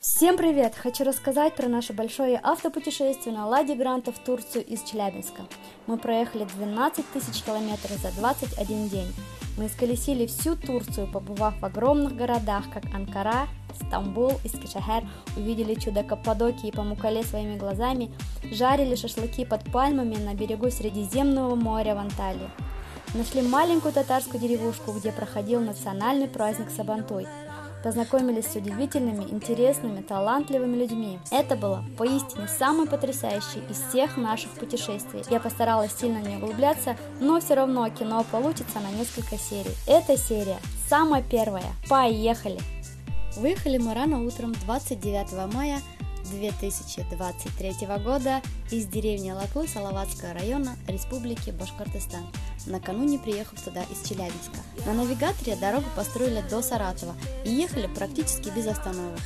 Всем привет! Хочу рассказать про наше большое автопутешествие на Ладе Гранта в Турцию из Челябинска. Мы проехали 12 тысяч километров за 21 день. Мы исколесили всю Турцию, побывав в огромных городах, как Анкара, Стамбул, Искишехир, увидели чудо Каппадокии и Памуккале своими глазами, жарили шашлыки под пальмами на берегу Средиземного моря в Анталии. Нашли маленькую татарскую деревушку, где проходил национальный праздник Сабантуй. Познакомились с удивительными, интересными, талантливыми людьми. Это было поистине самое потрясающее из всех наших путешествий. Я постаралась сильно не углубляться, но все равно кино получится на несколько серий. Эта серия самая первая. Поехали! Выехали мы рано утром 29 мая 2023 года из деревни Лаклы Салаватского района Республики Башкортостан, накануне приехав туда из Челябинска. На навигаторе дорогу построили до Саратова и ехали практически без остановок.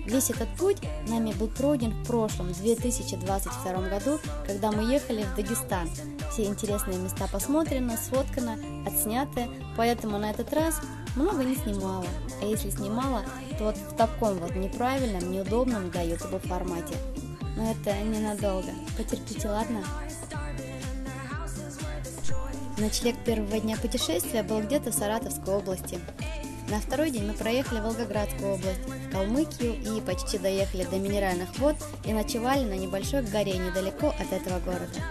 Весь этот путь нами был пройден в прошлом 2022 году, когда мы ехали в Дагестан. Все интересные места посмотрены, сфоткано, отсняты, поэтому на этот раз много не снимала. А если снимала, то вот в таком вот неправильном, неудобном для YouTube формате. Но это ненадолго. Потерпите, ладно? Ночлег первого дня путешествия был где-то в Саратовской области. На второй день мы проехали Волгоградскую область, Калмыкию и почти доехали до Минеральных вод и ночевали на небольшой горе недалеко от этого города.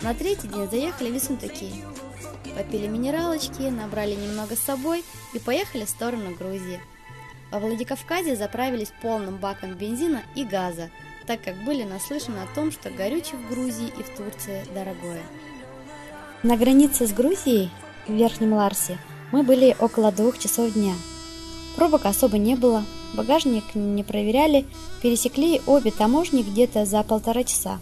На третий день заехали в Ессентуки, попили минералочки, набрали немного с собой и поехали в сторону Грузии. Во Владикавказе заправились полным баком бензина и газа, так как были наслышаны о том, что горючее в Грузии и в Турции дорогое. На границе с Грузией, в Верхнем Ларсе, мы были около 2 часов дня. Пробок особо не было, багажник не проверяли, пересекли обе таможни где-то за 1,5 часа.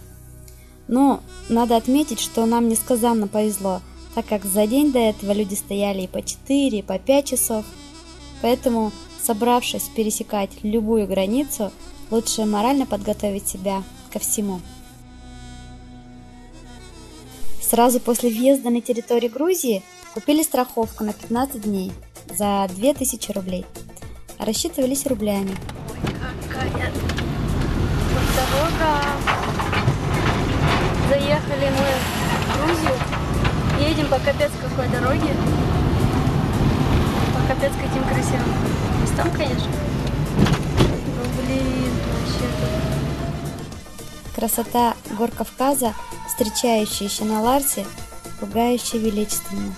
Но надо отметить, что нам несказанно повезло, так как за день до этого люди стояли и по 4, и по 5 часов. Поэтому, собравшись пересекать любую границу, лучше морально подготовить себя ко всему. Сразу после въезда на территорию Грузии купили страховку на 15 дней за 2000 рублей. Рассчитывались рублями. Ой, какая дорога! Заехали мы в Грузию. Едем по капец какой дороге. По капец каким красивым местам, конечно. Ну, блин, вообще. Красота гор Кавказа, встречающаяся на Ларсе, пугающе величественно.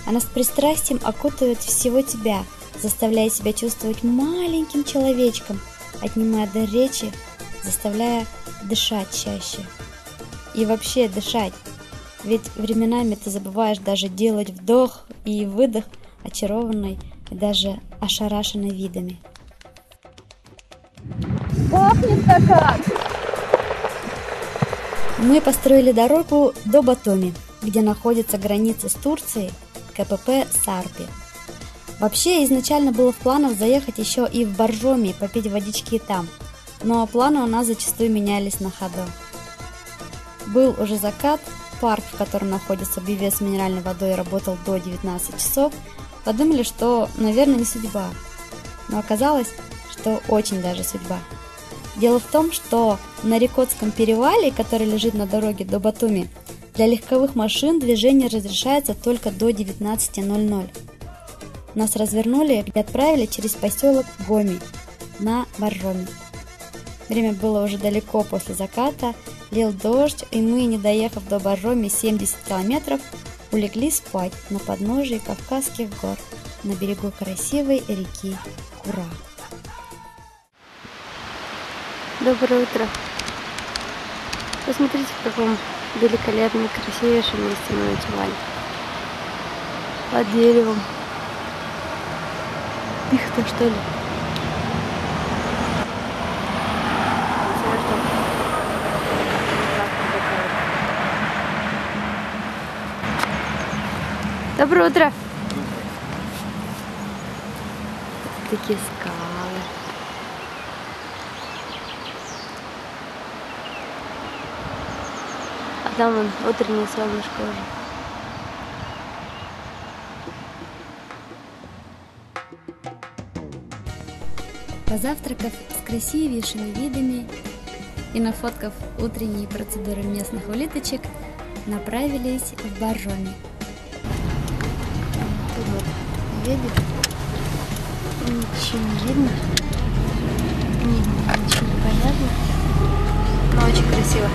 Она с пристрастием окутывает всего тебя, заставляя себя чувствовать маленьким человечком, отнимая дар речи, заставляя дышать чаще. И вообще дышать, ведь временами ты забываешь даже делать вдох и выдох, очарованной и даже ошарашенной видами. Пахнет-то как! Мы построили дорогу до Батуми, где находится граница с Турцией, КПП Сарпи. Вообще, изначально было в планах заехать еще и в Боржоми, попить водички там, но планы у нас зачастую менялись на ходу. Был уже закат, парк, в котором находится БВ с минеральной водой, работал до 19 часов. Подумали, что, наверное, не судьба, но оказалось, что очень даже судьба. Дело в том, что на Рекотском перевале, который лежит на дороге до Батуми, для легковых машин движение разрешается только до 19:00. Нас развернули и отправили через поселок Гоми на Боржоми. Время было уже далеко после заката, лил дождь, и мы, не доехав до Боржоми 70 километров, улеглись спать на подножии Кавказских гор на берегу красивой реки Кура. Доброе утро! Посмотрите, в каком великолепном, красивейшем месте мы ночевали. Под деревом. Пихта, что ли? Доброе утро! Такие скалы. А там вон утреннее солнышко уже. Позавтракав с красивейшими видами и нафоткав утренние процедуры местных улиточек, направились в Боржоми. Тут вот видит, ничего не видно, ничего не понятно, но очень красиво.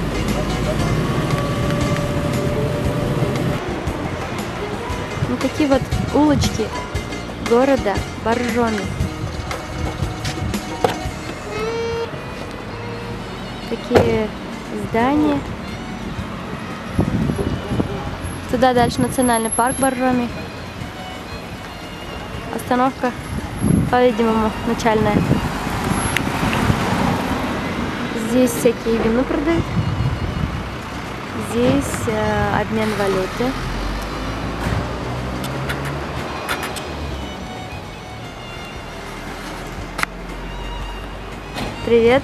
Вот такие вот улочки города Боржоми. Такие здания. Туда дальше национальный парк Боржоми. Остановка, по-видимому, начальная. Здесь всякие вина продают. Здесь обмен валюты. Привет!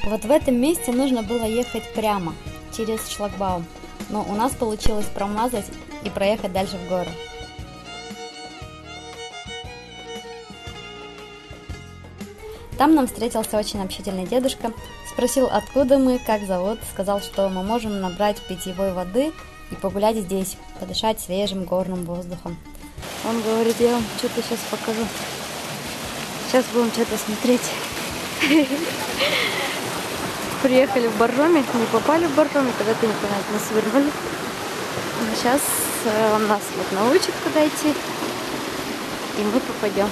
Вот в этом месте нужно было ехать прямо, через шлагбаум, но у нас получилось промазать и проехать дальше в гору. Там нам встретился очень общительный дедушка, спросил, откуда мы, как зовут, сказал, что мы можем набрать питьевой воды и погулять здесь, подышать свежим горным воздухом. Он говорит, я вам что-то сейчас покажу. Сейчас будем что-то смотреть. Приехали в Боржоми, не попали в Боржоми, когда-то непонятно свернули. Сейчас он нас вот научит, куда идти, и мы попадем.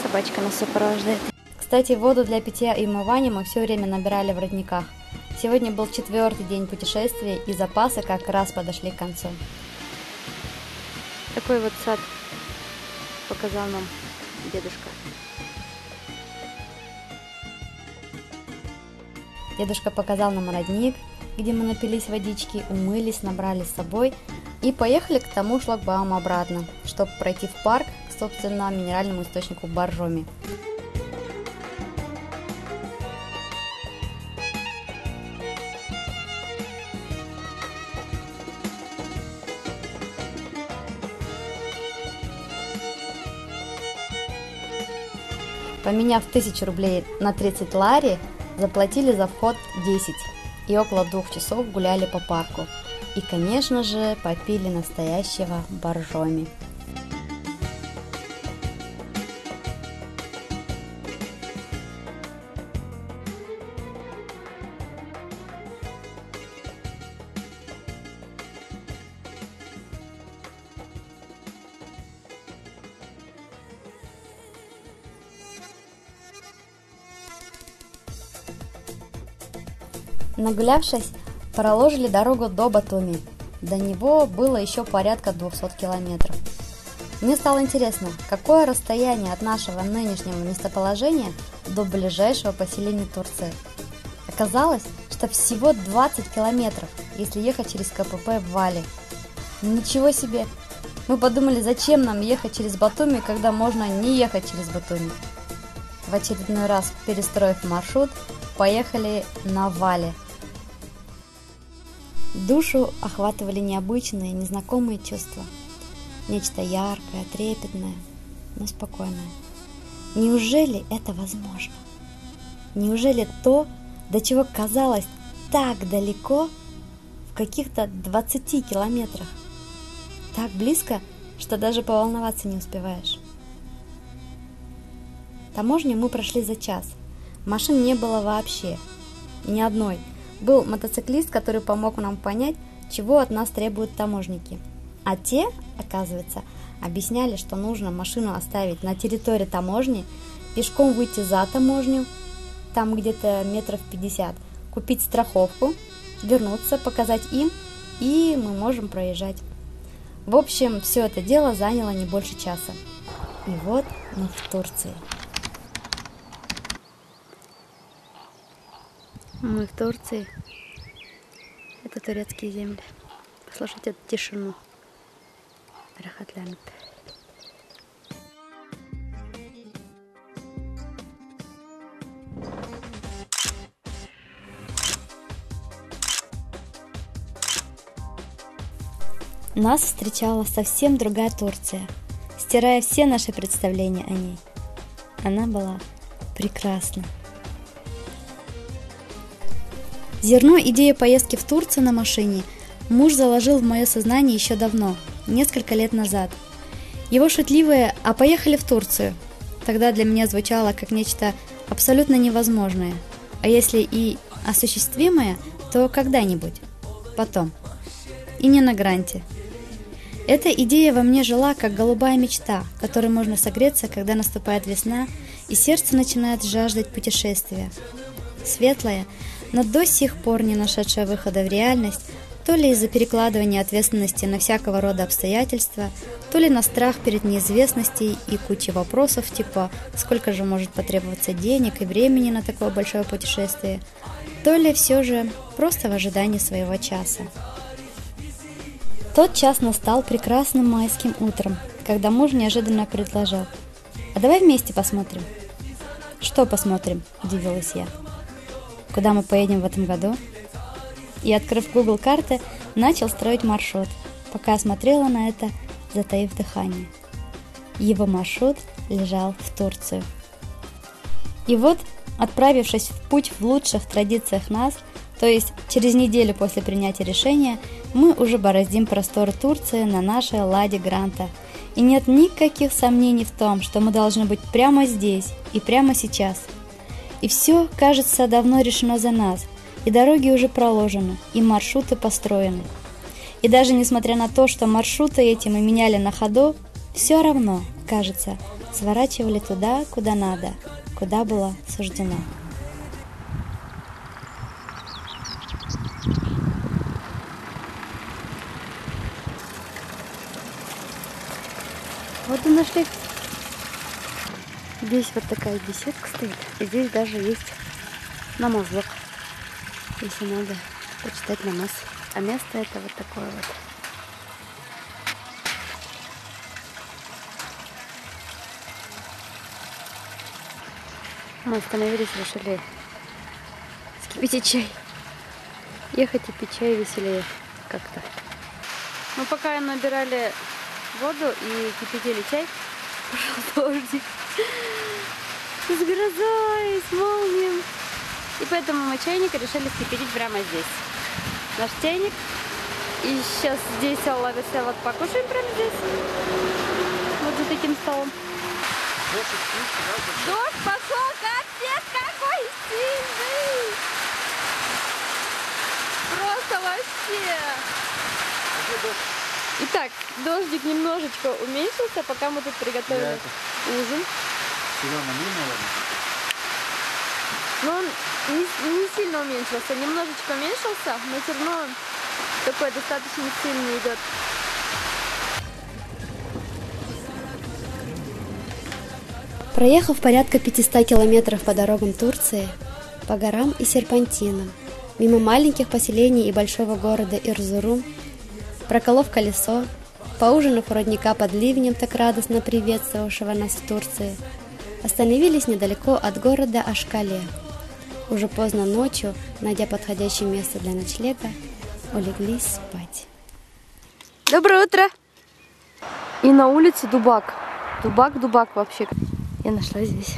Собачка нас сопровождает. Кстати, воду для питья и умывания мы все время набирали в родниках. Сегодня был 4-й день путешествия, и запасы как раз подошли к концу. Такой вот сад показал нам дедушка. Дедушка показал нам родник, где мы напились водички, умылись, набрали с собой и поехали к тому шлагбауму обратно, чтобы пройти в парк к, собственно, минеральному источнику Боржоми. Поменяв 1000 рублей на 30 лари, заплатили за вход 10 и около 2 часов гуляли по парку. И, конечно же, попили настоящего Боржоми. Нагулявшись, проложили дорогу до Батуми. До него было еще порядка 200 километров. Мне стало интересно, какое расстояние от нашего нынешнего местоположения до ближайшего поселения Турции. Оказалось, что всего 20 километров, если ехать через КПП в Вали. Ничего себе! Мы подумали, зачем нам ехать через Батуми, когда можно не ехать через Батуми. В очередной раз, перестроив маршрут, поехали на Вали. Душу охватывали необычные, незнакомые чувства. Нечто яркое, трепетное, но спокойное. Неужели это возможно? Неужели то, до чего казалось так далеко, в каких-то 20 километрах? Так близко, что даже поволноваться не успеваешь. Таможню мы прошли за час. Машин не было вообще. Ни одной. Был мотоциклист, который помог нам понять, чего от нас требуют таможники. А те, оказывается, объясняли, что нужно машину оставить на территории таможни, пешком выйти за таможню, там где-то метров 50, купить страховку, вернуться, показать им, и мы можем проезжать. В общем, все это дело заняло не больше часа. И вот мы в Турции. Мы в Турции. Это турецкие земли. Послушайте эту тишину. Рахатлянып. нас встречала совсем другая Турция, стирая все наши представления о ней. Она была прекрасна. Зерно идеи поездки в Турцию на машине муж заложил в мое сознание еще давно, несколько лет назад. Его шутливое «а поехали в Турцию» тогда для меня звучало как нечто абсолютно невозможное, а если и осуществимое, то когда-нибудь, потом, и не на гранте. Эта идея во мне жила как голубая мечта, которой можно согреться, когда наступает весна, и сердце начинает жаждать путешествия. Светлая, но до сих пор не нашедшая выхода в реальность, то ли из-за перекладывания ответственности на всякого рода обстоятельства, то ли на страх перед неизвестностью и кучей вопросов типа «сколько же может потребоваться денег и времени на такое большое путешествие?», то ли все же просто в ожидании своего часа. Тот час настал прекрасным майским утром, когда муж неожиданно предложил: «А давай вместе посмотрим». «Что посмотрим?» – удивилась я. «Куда мы поедем в этом году?» И, открыв Google карты, начал строить маршрут, пока я смотрела на это, затаив дыхание. Его маршрут лежал в Турцию. И вот, отправившись в путь в лучших традициях нас, то есть через неделю после принятия решения, мы уже бороздим просторы Турции на нашей Ладе Гранта. И нет никаких сомнений в том, что мы должны быть прямо здесь и прямо сейчас. И все, кажется, давно решено за нас, и дороги уже проложены, и маршруты построены. И даже несмотря на то, что маршруты эти мы меняли на ходу, все равно, кажется, сворачивали туда, куда надо, куда было суждено. Вот и нашли. Здесь вот такая беседка стоит, и здесь даже есть намазлык, если надо почитать намаз. А место это вот такое вот. Мы остановились, решили вскипятить чай. Ехать и пить чай веселее как-то. Мы пока набирали воду и кипятили чай, пошел дождик с грозой, с молнией. И поэтому мы чайник решили вскипятить прямо здесь. Наш чайник. И сейчас здесь Алла вот покушаем прямо здесь. Вот за таким столом. Дождь пошел, капец какой сильный! Просто вообще! Итак, дождик немножечко уменьшился, пока мы тут приготовили ужин. Но он не сильно уменьшился, немножечко уменьшился, но все равно такой достаточно сильный идет. Проехав порядка 500 километров по дорогам Турции, по горам и серпантинам, мимо маленьких поселений и большого города Эрзурум, проколов колесо, поужинав у родника под ливнем, так радостно приветствовавшего нас в Турции, остановились недалеко от города Ашкале. Уже поздно ночью, найдя подходящее место для ночлега, улеглись спать. Доброе утро! И на улице дубак. Дубак вообще. Я нашла здесь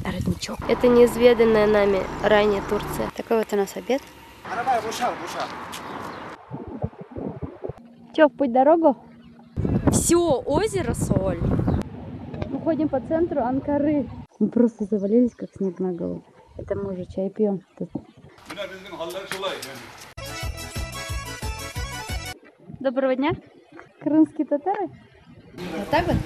родничок. Это неизведанная нами ранее Турция. Такой вот у нас обед. Че, в путь дорогу? Все, озеро Соль. Мы ходим по центру Анкары. Мы просто завалились, как снег на голову. Это мы уже чай пьем. Доброго дня. Крымские татары. Вот так вот.